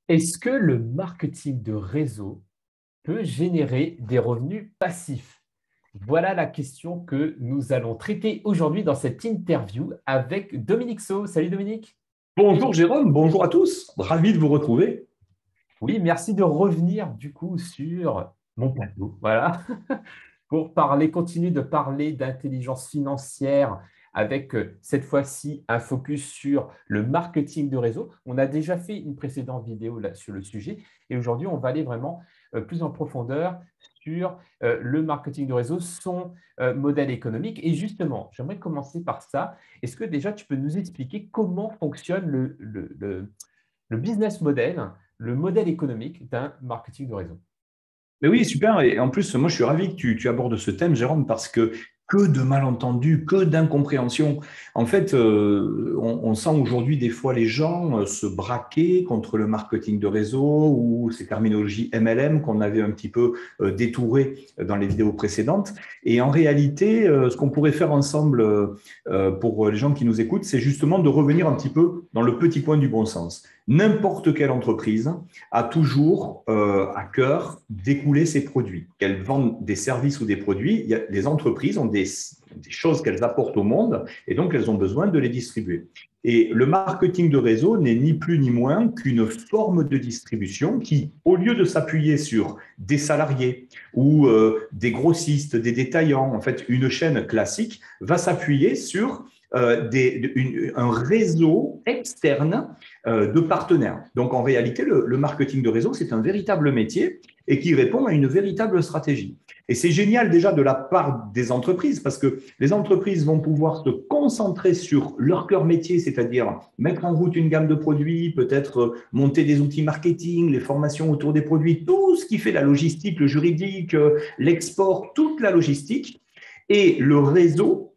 Est-ce que le marketing de réseau peut générer des revenus passifs? Voilà la question que nous allons traiter aujourd'hui dans cette interview avec Dominique So. Salut Dominique. Bonjour Jérôme, bonjour à tous, ravi de vous retrouver. Oui, merci de revenir du coup sur mon plateau. Voilà. Pour parler, continuer de parler d'intelligence financière avec cette fois-ci un focus sur le marketing de réseau. On a déjà fait une précédente vidéo là, sur le sujet et aujourd'hui, on va aller vraiment plus en profondeur sur le marketing de réseau, son modèle économique. Et justement, j'aimerais commencer par ça. Est-ce que déjà tu peux nous expliquer comment fonctionne le business model, le modèle économique d'un marketing de réseau? Mais oui, super. Et en plus, moi, je suis ravi que tu abordes ce thème, Jérôme, parce que de malentendus, que d'incompréhension. En fait, on sent aujourd'hui des fois les gens se braquer contre le marketing de réseau ou ces terminologies MLM qu'on avait un petit peu détourées dans les vidéos précédentes. Et en réalité, ce qu'on pourrait faire ensemble pour les gens qui nous écoutent, c'est justement de revenir un petit peu dans le petit coin du bon sens. N'importe quelle entreprise a toujours à cœur d'écouler ses produits. Qu'elles vendent des services ou des produits, les entreprises ont des choses qu'elles apportent au monde et donc elles ont besoin de les distribuer. Et le marketing de réseau n'est ni plus ni moins qu'une forme de distribution qui, au lieu de s'appuyer sur des salariés ou des grossistes, des détaillants, en fait, une chaîne classique va s'appuyer sur un réseau externe de partenaires. Donc, en réalité, le marketing de réseau, c'est un véritable métier et qui répond à une véritable stratégie. Et c'est génial déjà de la part des entreprises parce que les entreprises vont pouvoir se concentrer sur leur cœur métier, c'est-à-dire mettre en route une gamme de produits, peut-être monter des outils marketing, les formations autour des produits, tout ce qui fait la logistique, le juridique, l'export, toute la logistique. Et le réseau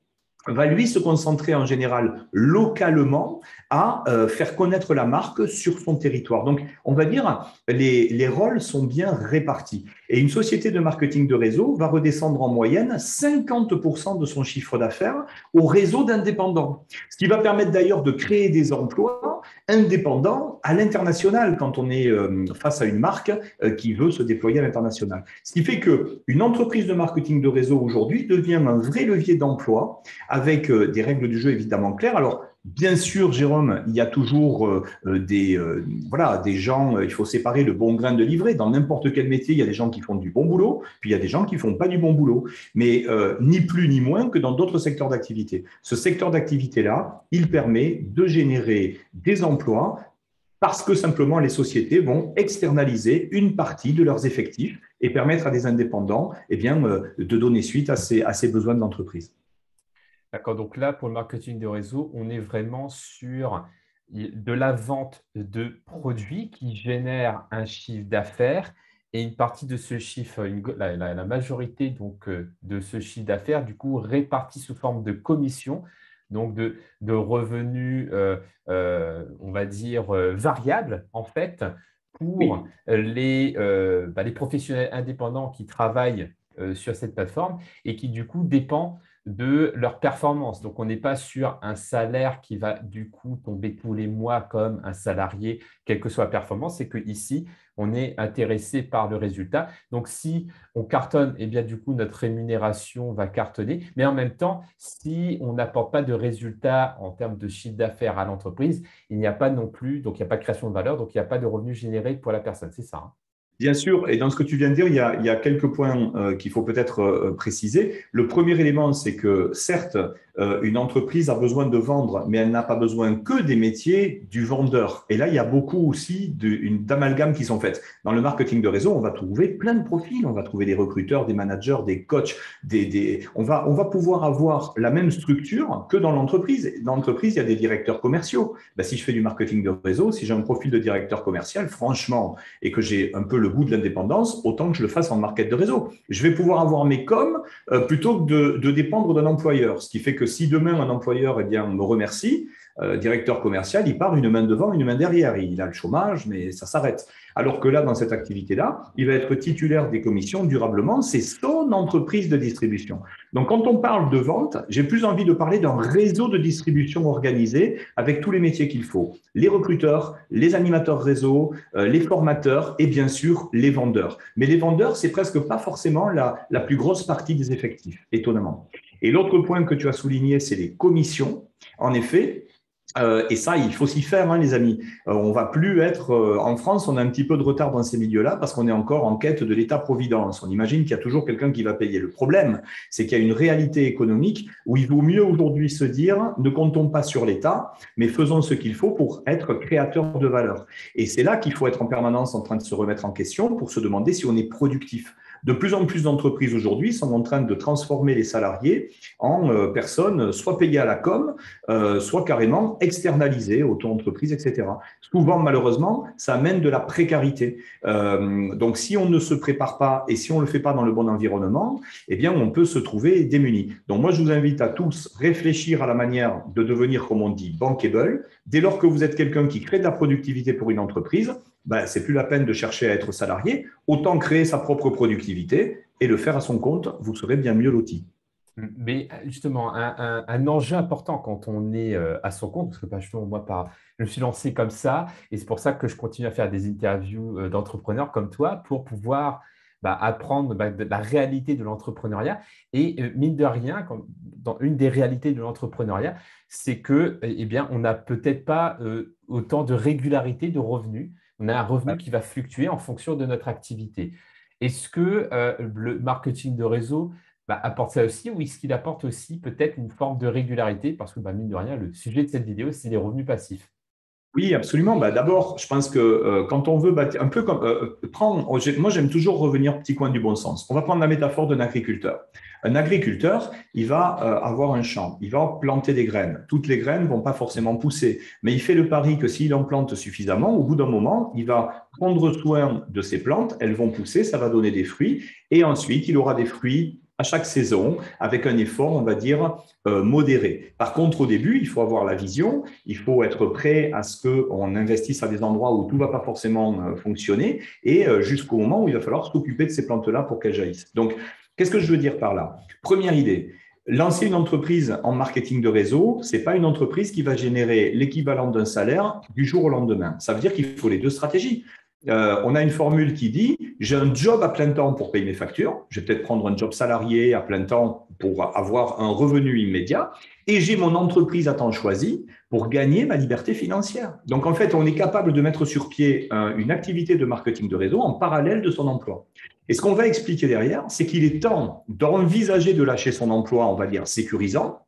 va lui se concentrer en général localement à faire connaître la marque sur son territoire. Donc, on va dire, les rôles sont bien répartis. Et une société de marketing de réseau va redescendre en moyenne 50% de son chiffre d'affaires au réseau d'indépendants. Ce qui va permettre d'ailleurs de créer des emplois indépendants à l'international quand on est face à une marque qui veut se déployer à l'international. Ce qui fait qu'une entreprise de marketing de réseau aujourd'hui devient un vrai levier d'emploi avec des règles du jeu évidemment claires. Alors, bien sûr, Jérôme, il y a toujours voilà, des gens, il faut séparer le bon grain de l'ivraie. Dans n'importe quel métier, il y a des gens qui font du bon boulot, puis il y a des gens qui ne font pas du bon boulot. Mais ni plus ni moins que dans d'autres secteurs d'activité. Ce secteur d'activité-là, il permet de générer des emplois parce que simplement les sociétés vont externaliser une partie de leurs effectifs et permettre à des indépendants de donner suite à ces besoins de l'entreprise. D'accord, donc là, pour le marketing de réseau, on est vraiment sur de la vente de produits qui génèrent un chiffre d'affaires et une partie de ce chiffre, la majorité donc, de ce chiffre d'affaires, du coup, répartie sous forme de commission, donc de revenus, on va dire, variables, en fait, pour Oui, les professionnels indépendants qui travaillent sur cette plateforme et qui, du coup, dépendent de leur performance. Donc, on n'est pas sur un salaire qui va du coup tomber tous les mois comme un salarié, quelle que soit la performance. C'est qu'ici, on est intéressé par le résultat. Donc, si on cartonne, eh bien, du coup, notre rémunération va cartonner. Mais en même temps, si on n'apporte pas de résultat en termes de chiffre d'affaires à l'entreprise, il n'y a pas non plus, donc il n'y a pas de création de valeur, donc il n'y a pas de revenus générés pour la personne. C'est ça, hein. bien sûr, et dans ce que tu viens de dire, il y a quelques points qu'il faut peut-être préciser. Le premier élément, c'est que certes, une entreprise a besoin de vendre, mais elle n'a pas besoin que des métiers du vendeur. Et là, il y a beaucoup aussi d'amalgames qui sont faites. Dans le marketing de réseau, on va trouver plein de profils. On va trouver des recruteurs, des managers, des coachs. On va pouvoir avoir la même structure que dans l'entreprise. Dans l'entreprise, il y a des directeurs commerciaux. Ben, si je fais du marketing de réseau, si j'ai un profil de directeur commercial, franchement, et que j'ai un peu le goût de l'indépendance, autant que je le fasse en market de réseau. Je vais pouvoir avoir mes coms plutôt que de dépendre d'un employeur. Ce qui fait que si demain un employeur me remercie, directeur commercial, il part une main devant, une main derrière. Il a le chômage, mais ça s'arrête. Alors que là, dans cette activité-là, il va être titulaire des commissions durablement. C'est son entreprise de distribution. Donc, quand on parle de vente, j'ai plus envie de parler d'un réseau de distribution organisé avec tous les métiers qu'il faut. Les recruteurs, les animateurs réseau, les formateurs et bien sûr les vendeurs. Mais les vendeurs, c'est presque pas forcément la plus grosse partie des effectifs, étonnamment. Et l'autre point que tu as souligné, c'est les commissions. En effet, et ça, il faut s'y faire, hein, les amis. On va plus être en France, on a un petit peu de retard dans ces milieux-là parce qu'on est encore en quête de l'État-providence. On imagine qu'il y a toujours quelqu'un qui va payer. Le problème, c'est qu'il y a une réalité économique où il vaut mieux aujourd'hui se dire ne comptons pas sur l'État, mais faisons ce qu'il faut pour être créateur de valeur. Et c'est là qu'il faut être en permanence en train de se remettre en question pour se demander si on est productif. De plus en plus d'entreprises aujourd'hui sont en train de transformer les salariés en personnes soit payées à la com, soit carrément externalisées, auto-entreprises, etc. Souvent, malheureusement, ça amène de la précarité. Donc, si on ne se prépare pas et si on ne le fait pas dans le bon environnement, eh bien, on peut se trouver démuni. Donc, moi, je vous invite à tous réfléchir à la manière de devenir, comme on dit, bankable. Dès lors que vous êtes quelqu'un qui crée de la productivité pour une entreprise, ben, c'est plus la peine de chercher à être salarié, autant créer sa propre productivité et le faire à son compte, vous serez bien mieux loti. Mais justement, un enjeu important quand on est à son compte, parce que justement, moi, je me suis lancé comme ça, et c'est pour ça que je continue à faire des interviews d'entrepreneurs comme toi pour pouvoir apprendre de la réalité de l'entrepreneuriat. Et mine de rien, dans une des réalités de l'entrepreneuriat, c'est que, eh bien, on n'a peut-être pas autant de régularité de revenus. On a un revenu qui va fluctuer en fonction de notre activité. Est-ce que le marketing de réseau apporte ça aussi, ou est-ce qu'il apporte aussi peut-être une forme de régularité? Parce que, mine de rien, le sujet de cette vidéo, c'est les revenus passifs. Oui, absolument. Bah, d'abord, je pense que quand on veut bâtir, un peu comme moi j'aime toujours revenir petit coin du bon sens. On va prendre la métaphore d'un agriculteur. Un agriculteur, il va avoir un champ, il va planter des graines. Toutes les graines vont pas forcément pousser, mais il fait le pari que s'il en plante suffisamment, au bout d'un moment, il va prendre soin de ces plantes, elles vont pousser, ça va donner des fruits, et ensuite il aura des fruits à chaque saison avec un effort, on va dire, modéré. Par contre, au début, il faut avoir la vision, il faut être prêt à ce qu'on investisse à des endroits où tout ne va pas forcément fonctionner et jusqu'au moment où il va falloir s'occuper de ces plantes-là pour qu'elles jaillissent. Donc, qu'est-ce que je veux dire par là? Première idée, lancer une entreprise en marketing de réseau, ce n'est pas une entreprise qui va générer l'équivalent d'un salaire du jour au lendemain. Ça veut dire qu'il faut les deux stratégies. On a une formule qui dit j'ai un job à plein temps pour payer mes factures, je vais peut-être prendre un job salarié à plein temps pour avoir un revenu immédiat, et j'ai mon entreprise à temps choisi pour gagner ma liberté financière. Donc en fait, on est capable de mettre sur pied une activité de marketing de réseau en parallèle de son emploi. Et ce qu'on va expliquer derrière, c'est qu'il est temps d'envisager de lâcher son emploi, on va dire sécurisant,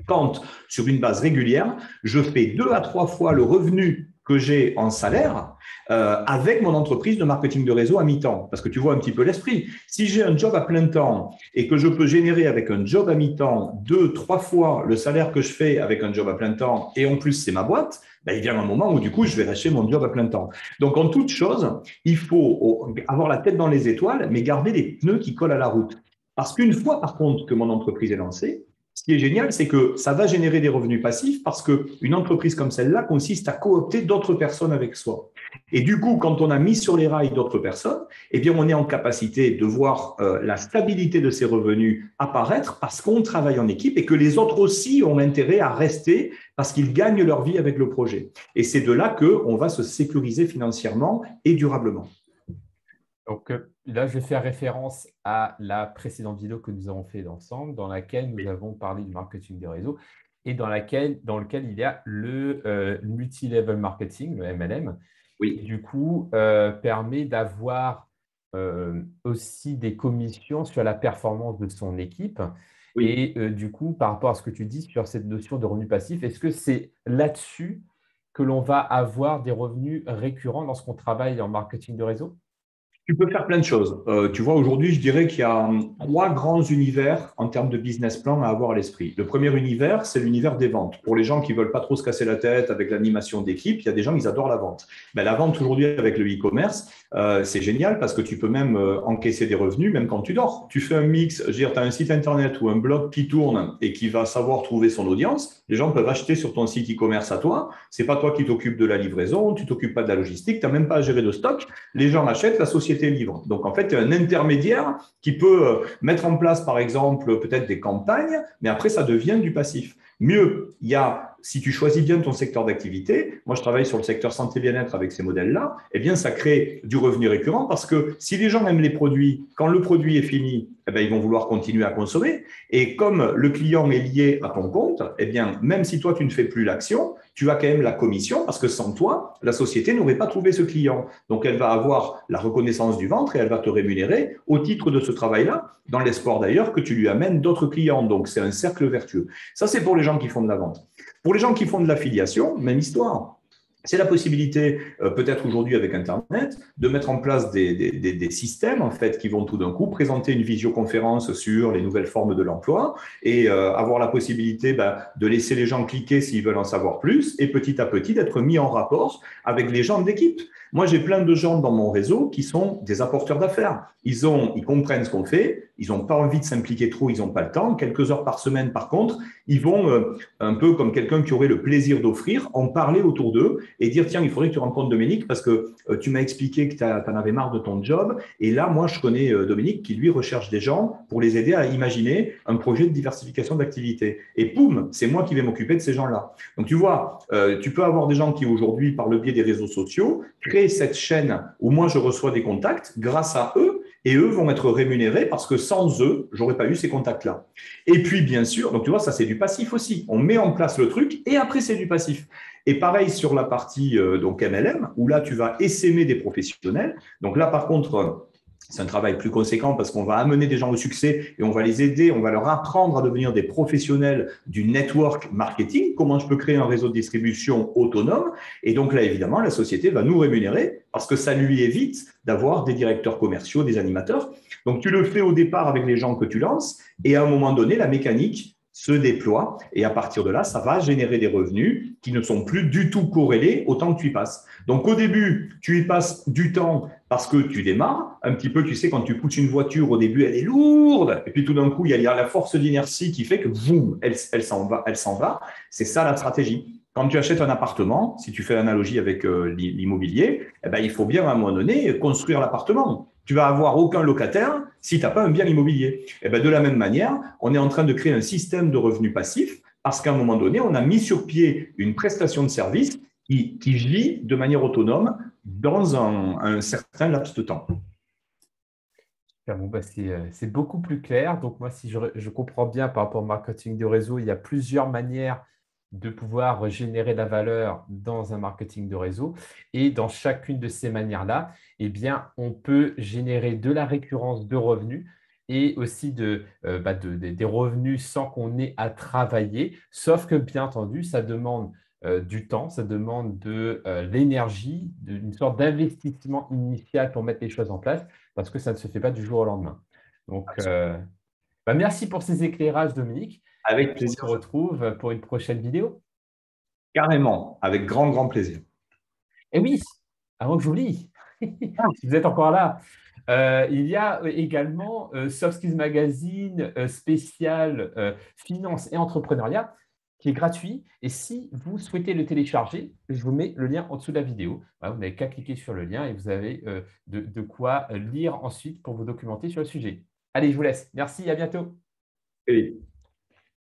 quand sur une base régulière, je fais 2 à 3 fois le revenu que j'ai en salaire avec mon entreprise de marketing de réseau à mi-temps. Parce que tu vois un petit peu l'esprit. Si j'ai un job à plein temps et que je peux générer avec un job à mi-temps 2, 3 fois le salaire que je fais avec un job à plein temps, et en plus c'est ma boîte, ben, il vient un moment où du coup je vais lâcher mon job à plein temps. Donc en toute chose, il faut avoir la tête dans les étoiles, mais garder les pneus qui collent à la route. Parce qu'une fois par contre que mon entreprise est lancée, ce qui est génial, c'est que ça va générer des revenus passifs parce qu'une entreprise comme celle-là consiste à coopter d'autres personnes avec soi. Et du coup, quand on a mis sur les rails d'autres personnes, eh bien, on est en capacité de voir la stabilité de ces revenus apparaître parce qu'on travaille en équipe et que les autres aussi ont intérêt à rester parce qu'ils gagnent leur vie avec le projet. Et c'est de là qu'on va se sécuriser financièrement et durablement. Donc là, je vais faire référence à la précédente vidéo que nous avons fait ensemble, dans laquelle nous avons parlé du marketing de réseau et dans lequel il y a le multi-level marketing, le MLM, Oui. qui du coup permet d'avoir aussi des commissions sur la performance de son équipe. Oui. Et du coup, par rapport à ce que tu dis sur cette notion de revenu passif, est-ce que c'est là-dessus que l'on va avoir des revenus récurrents lorsqu'on travaille en marketing de réseau? Tu peux faire plein de choses. Tu vois, aujourd'hui, je dirais qu'il y a trois grands univers en termes de business plan à avoir à l'esprit. Le premier univers, c'est l'univers des ventes. Pour les gens qui veulent pas trop se casser la tête avec l'animation d'équipe, il y a des gens qui adorent la vente. Ben, la vente aujourd'hui avec le e-commerce, c'est génial parce que tu peux même encaisser des revenus même quand tu dors. Tu fais un mix, je veux dire, tu as un site internet ou un blog qui tourne et qui va savoir trouver son audience. Les gens peuvent acheter sur ton site e-commerce à toi. C'est pas toi qui t'occupes de la livraison, tu t'occupes pas de la logistique, tu n'as même pas à gérer de stock. Les gens achètent, la société livre. Donc, en fait, il y a un intermédiaire qui peut mettre en place, par exemple, peut-être des campagnes, mais après, ça devient du passif. Mieux, il y a, si tu choisis bien ton secteur d'activité, moi je travaille sur le secteur santé bien-être avec ces modèles-là, eh bien ça crée du revenu récurrent parce que si les gens aiment les produits, quand le produit est fini, eh bien, ils vont vouloir continuer à consommer. Et comme le client est lié à ton compte, eh bien, même si toi tu ne fais plus l'action, tu as quand même la commission parce que sans toi, la société n'aurait pas trouvé ce client. Donc elle va avoir la reconnaissance du ventre et elle va te rémunérer au titre de ce travail-là, dans l'espoir d'ailleurs que tu lui amènes d'autres clients. Donc c'est un cercle vertueux. Ça, c'est pour les gens qui font de la vente. Pour les gens qui font de l'affiliation, même histoire. C'est la possibilité, peut-être aujourd'hui avec Internet, de mettre en place des systèmes en fait qui vont tout d'un coup présenter une visioconférence sur les nouvelles formes de l'emploi et avoir la possibilité de laisser les gens cliquer s'ils veulent en savoir plus et petit à petit d'être mis en rapport avec les gens de l'équipe. Moi, j'ai plein de gens dans mon réseau qui sont des apporteurs d'affaires. Ils comprennent ce qu'on fait, ils n'ont pas envie de s'impliquer trop, ils n'ont pas le temps. Quelques heures par semaine, par contre, ils vont un peu comme quelqu'un qui aurait le plaisir d'offrir, en parler autour d'eux et dire tiens, il faudrait que tu rencontres Dominique parce que tu m'as expliqué que tu en avais marre de ton job. Et là, moi, je connais Dominique qui, lui, recherche des gens pour les aider à imaginer un projet de diversification d'activité. Et poum, c'est moi qui vais m'occuper de ces gens-là. Donc, tu vois, tu peux avoir des gens qui, aujourd'hui, par le biais des réseaux sociaux, créent cette chaîne où moi, je reçois des contacts grâce à eux et eux vont être rémunérés parce que sans eux, j'aurais pas eu ces contacts-là. Et puis, bien sûr, donc tu vois, ça, c'est du passif aussi. On met en place le truc et après, c'est du passif. Et pareil sur la partie donc MLM, où là, tu vas essaimer des professionnels. Donc là, par contre, c'est un travail plus conséquent parce qu'on va amener des gens au succès et on va les aider, on va leur apprendre à devenir des professionnels du network marketing, comment je peux créer un réseau de distribution autonome. Et donc là, évidemment, la société va nous rémunérer parce que ça lui évite d'avoir des directeurs commerciaux, des animateurs. Donc tu le fais au départ avec les gens que tu lances et à un moment donné, la mécanique se déploie et à partir de là, ça va générer des revenus qui ne sont plus du tout corrélés au temps que tu y passes. Donc au début, tu y passes du temps parce que tu démarres, un petit peu, tu sais, quand tu pousses une voiture, au début, elle est lourde, et puis tout d'un coup, il y a la force d'inertie qui fait que, boum, elle s'en va, elle s'en va. C'est ça la stratégie. Quand tu achètes un appartement, si tu fais l'analogie avec l'immobilier, eh ben, il faut bien à un moment donné construire l'appartement. Tu vas avoir aucun locataire si tu n'as pas un bien immobilier. Et ben, de la même manière, on est en train de créer un système de revenus passifs parce qu'à un moment donné, on a mis sur pied une prestation de service qui vit de manière autonome dans un certain laps de temps. Bon, bah, c'est beaucoup plus clair. Donc, moi, si je comprends bien par rapport au marketing de réseau, il y a plusieurs manières de pouvoir générer de la valeur dans un marketing de réseau. Et dans chacune de ces manières-là, eh bien, on peut générer de la récurrence de revenus et aussi des revenus sans qu'on ait à travailler. Sauf que, bien entendu, ça demande du temps, ça demande de l'énergie, une sorte d'investissement initial pour mettre les choses en place parce que ça ne se fait pas du jour au lendemain. Donc, merci pour ces éclairages, Dominique. Avec On plaisir, se retrouve pour une prochaine vidéo. carrément, avec grand, grand plaisir. Et oui, avant que j'oublie, si vous êtes encore là, il y a également Soft Skills Magazine spécial finance et entrepreneuriat qui est gratuit. Et si vous souhaitez le télécharger, je vous mets le lien en dessous de la vidéo. Voilà, vous n'avez qu'à cliquer sur le lien et vous avez de quoi lire ensuite pour vous documenter sur le sujet. Allez, je vous laisse. Merci, à bientôt. Et